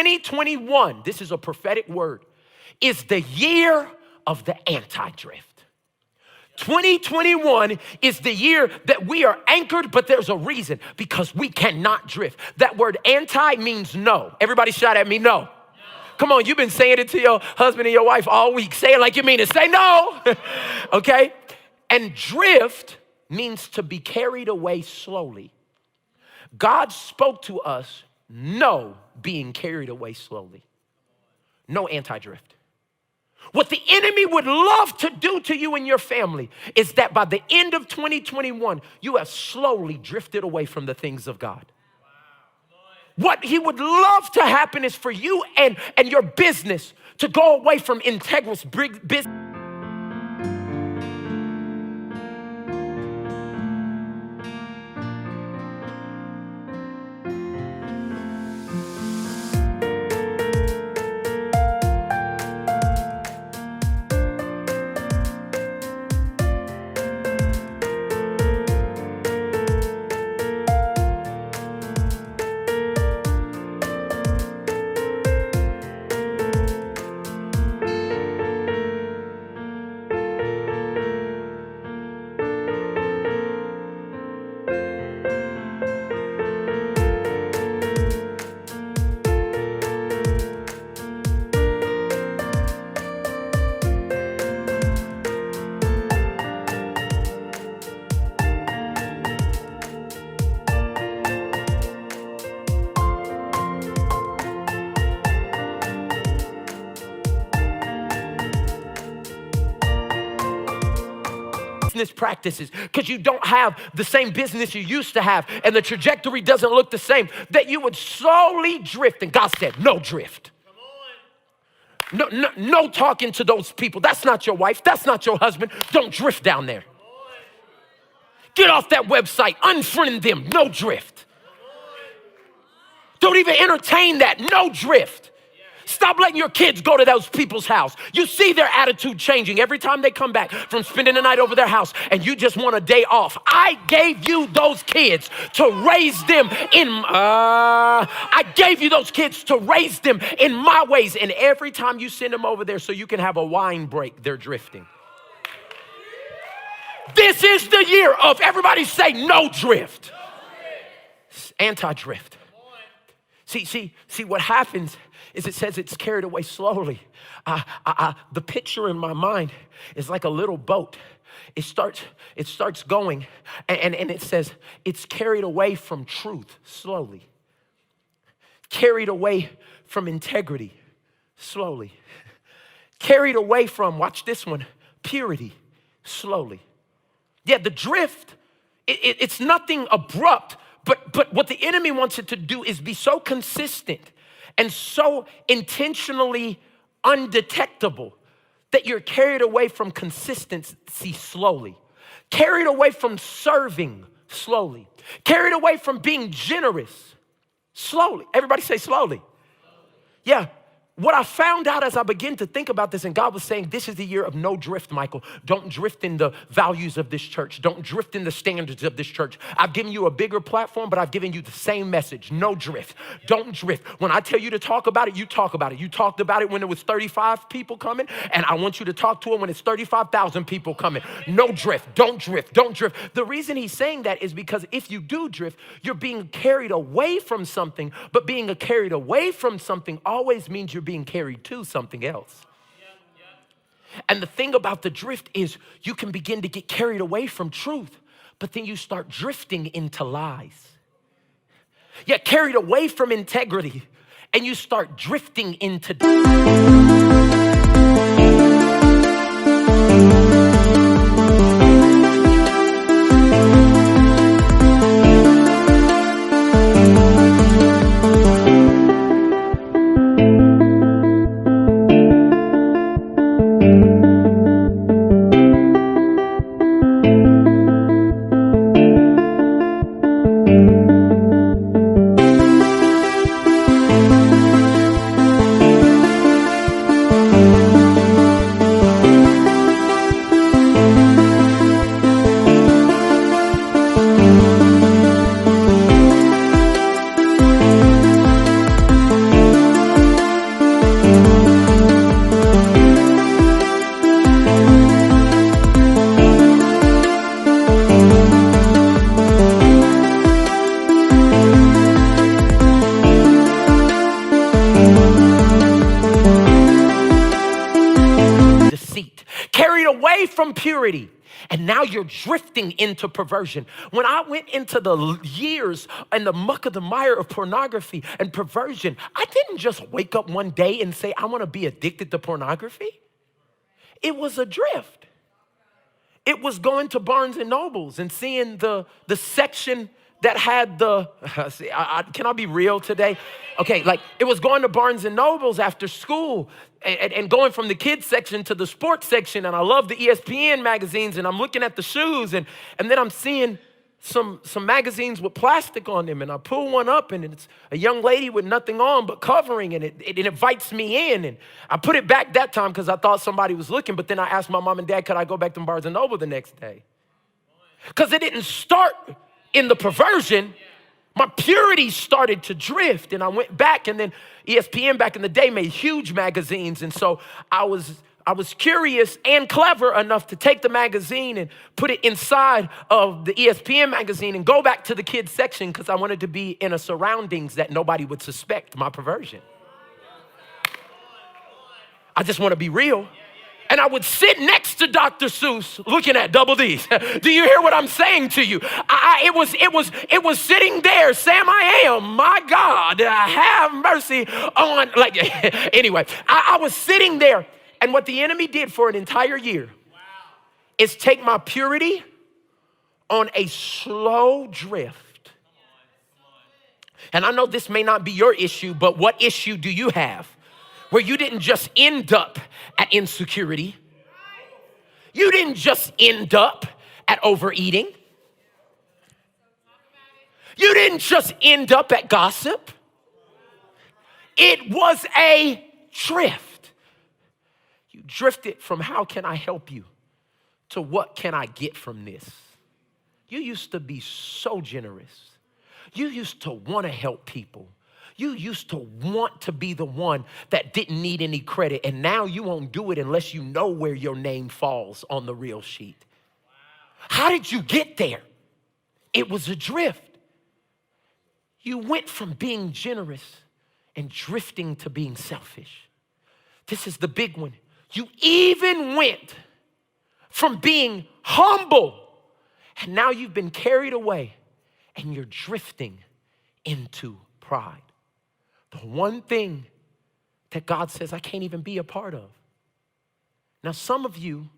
2021, this is a prophetic word, is the year of the anti-drift. 2021 is the year that we are anchored, but there's a reason, because we cannot drift. That word anti means no. Everybody shout at me, no. Come on, you've been saying it to your husband and your wife all week. Say it like you mean it. Say no. Okay? And drift means to be carried away slowly. God spoke to us, no being carried away slowly. No anti-drift. What the enemy would love to do to you and your family is that by the end of 2021, you have slowly drifted away from the things of God. What he would love to happen is for you and your business to go away from integrous business. Practices because you don't have the same business you used to have and the trajectory doesn't look the same, that you would slowly drift. And God said, no drift. No talking to those people. That's not your wife. That's not your husband. Don't drift down there. Get off that website. Unfriend them. No drift. Don't even entertain that. No drift. Stop letting your kids go to those people's house. You see their attitude changing every time they come back from spending the night over their house and you just want a day off. I gave you those kids to raise them in, I gave you those kids to raise them in my ways. And every time you send them over there so you can have a wine break, they're drifting. This is the year of, everybody say no drift. Anti-drift. See, what happens is it says it's carried away slowly. The picture in my mind is like a little boat. It starts going, and it says it's carried away from truth slowly. Carried away from integrity slowly. Carried away from, watch this one, purity slowly. Yeah, the drift, it's nothing abrupt, but what the enemy wants it to do is be so consistent and so intentionally undetectable that you're carried away from consistency slowly, carried away from serving slowly, carried away from being generous slowly. Everybody say slowly. Yeah. What I found out as I began to think about this, and God was saying, this is the year of no drift, Michael. Don't drift in the values of this church. Don't drift in the standards of this church. I've given you a bigger platform, but I've given you the same message. No drift. Don't drift. When I tell you to talk about it, you talk about it. You talked about it when there was 35 people coming, and I want you to talk to it when it's 35,000 people coming. No drift. Don't drift. Don't drift. The reason he's saying that is because if you do drift, you're being carried away from something, but being carried away from something always means you're being carried to something else. And the thing about the drift is you can begin to get carried away from truth, but then you start drifting into lies. Yeah, carried away from integrity, and you start drifting into carried away from purity. And now you're drifting into perversion. When I went into the years and the muck of the mire of pornography and perversion, I didn't just wake up one day and say, I want to be addicted to pornography. It was a drift. It was going to Barnes and Nobles and seeing the section that had the, can I be real today? Okay, like it was going to Barnes and Nobles after school and going from the kids section to the sports section. And I love the ESPN magazines and I'm looking at the shoes and then I'm seeing some magazines with plastic on them. And I pull one up and it's a young lady with nothing on but covering and it invites me in. And I put it back that time because I thought somebody was looking. But then I asked my mom and dad, could I go back to Barnes and Noble the next day? Because it didn't start in the perversion. My purity started to drift and I went back, and then ESPN back in the day made huge magazines. And so I was curious and clever enough to take the magazine and put it inside of the ESPN magazine and go back to the kids section because I wanted to be in a surroundings that nobody would suspect my perversion. I just want to be real. And I would sit next to Dr. Seuss looking at Double D's. Do you hear what I'm saying to you? It was sitting there, Sam I am, my God, have mercy on, like, anyway, I was sitting there, and what the enemy did for an entire year is take my purity on a slow drift. And I know this may not be your issue, but what issue do you have? Where you didn't just end up at insecurity. You didn't just end up at overeating. You didn't just end up at gossip. It was a drift. You drifted from how can I help you to what can I get from this? You used to be so generous. You used to want to help people. You used to want to be the one that didn't need any credit, and now you won't do it unless you know where your name falls on the real sheet. Wow. How did you get there? It was a drift. You went from being generous and drifting to being selfish. This is the big one. You even went from being humble, and now you've been carried away, and you're drifting into pride. The one thing that God says I can't even be a part of. Now, some of you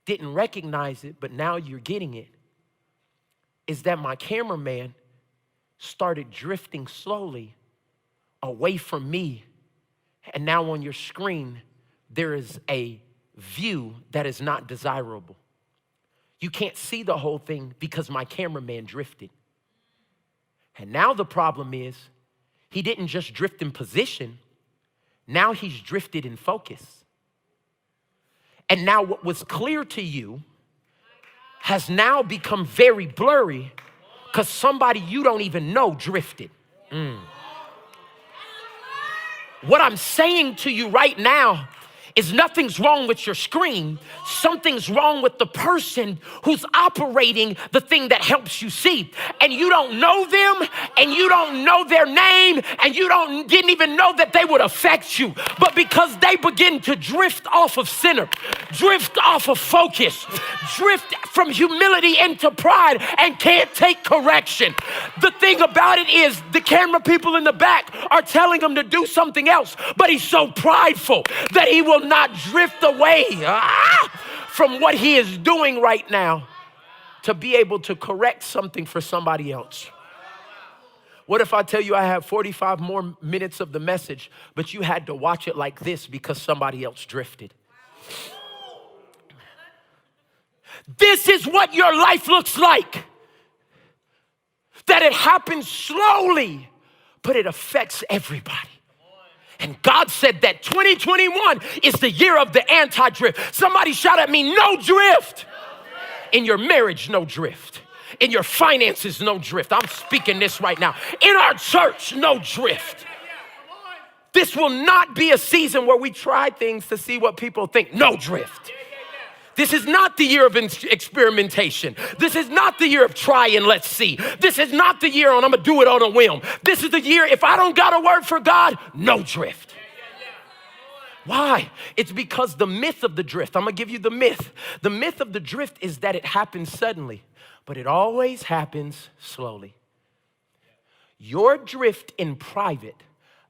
didn't recognize it, but now you're getting it, is that my cameraman started drifting slowly away from me. And now on your screen, there is a view that is not desirable. You can't see the whole thing because my cameraman drifted. And now the problem is, he didn't just drift in position. Now he's drifted in focus. And now what was clear to you has now become very blurry because somebody you don't even know drifted. What I'm saying to you right now is nothing's wrong with your screen. Something's wrong with the person who's operating the thing that helps you see. And you don't know them, and you don't know their name, and you didn't even know that they would affect you. But because they begin to drift off of center, drift off of focus, drift from humility into pride and can't take correction. The thing about it is the camera people in the back are telling him to do something else, but he's so prideful that he will not drift away from what he is doing right now to be able to correct something for somebody else. What if I tell you I have 45 more minutes of the message, but you had to watch it like this because somebody else drifted? This is what your life looks like. That it happens slowly, but it affects everybody. And God said that 2021 is the year of the anti-drift. Somebody shout at me, no drift. In your marriage, no drift. In your finances, no drift. I'm speaking this right now. In our church, no drift. This will not be a season where we try things to see what people think. No drift. This is not the year of experimentation. This is not the year of try and let's see. This is not the year on I'm gonna do it on a whim. This is the year if I don't got a word for God, no drift. Why? It's because the myth of the drift, I'm gonna give you the myth. The myth of the drift is that it happens suddenly, but it always happens slowly. Your drift in private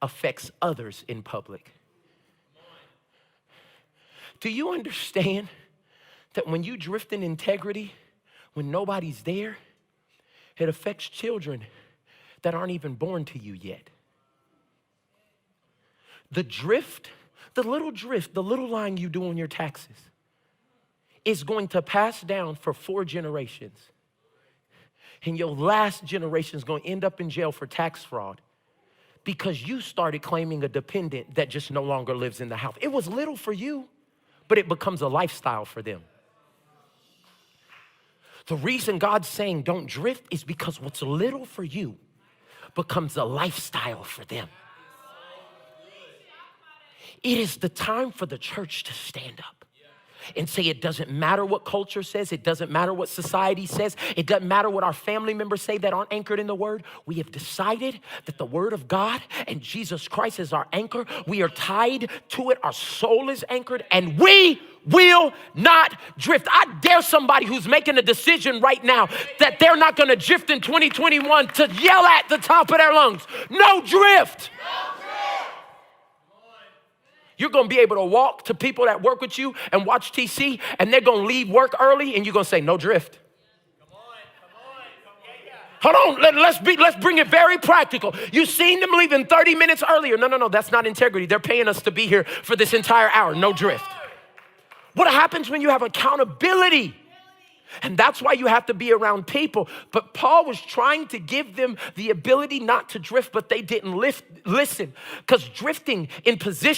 affects others in public. Do you understand that when you drift in integrity, when nobody's there, it affects children that aren't even born to you yet? The drift, the little line you do on your taxes is going to pass down for 4 generations. And your last generation is going to end up in jail for tax fraud because you started claiming a dependent that just no longer lives in the house. It was little for you, but it becomes a lifestyle for them. The reason God's saying don't drift is because what's little for you becomes a lifestyle for them. It is the time for the church to stand up and say it doesn't matter what culture says. It doesn't matter what society says. It doesn't matter what our family members say that aren't anchored in the word. We have decided that the word of God and Jesus Christ is our anchor. We are tied to it. Our soul is anchored and we will not drift. I dare somebody who's making a decision right now that they're not going to drift in 2021 to yell at the top of their lungs, no drift. You're going to be able to walk to people that work with you and watch TC, and they're going to leave work early, and you're going to say, no drift. Hold on, let's bring it very practical. You've seen them leaving 30 minutes earlier. No, that's not integrity. They're paying us to be here for this entire hour. No drift. What happens when you have accountability? And that's why you have to be around people. But Paul was trying to give them the ability not to drift, but they didn't listen. Because drifting in position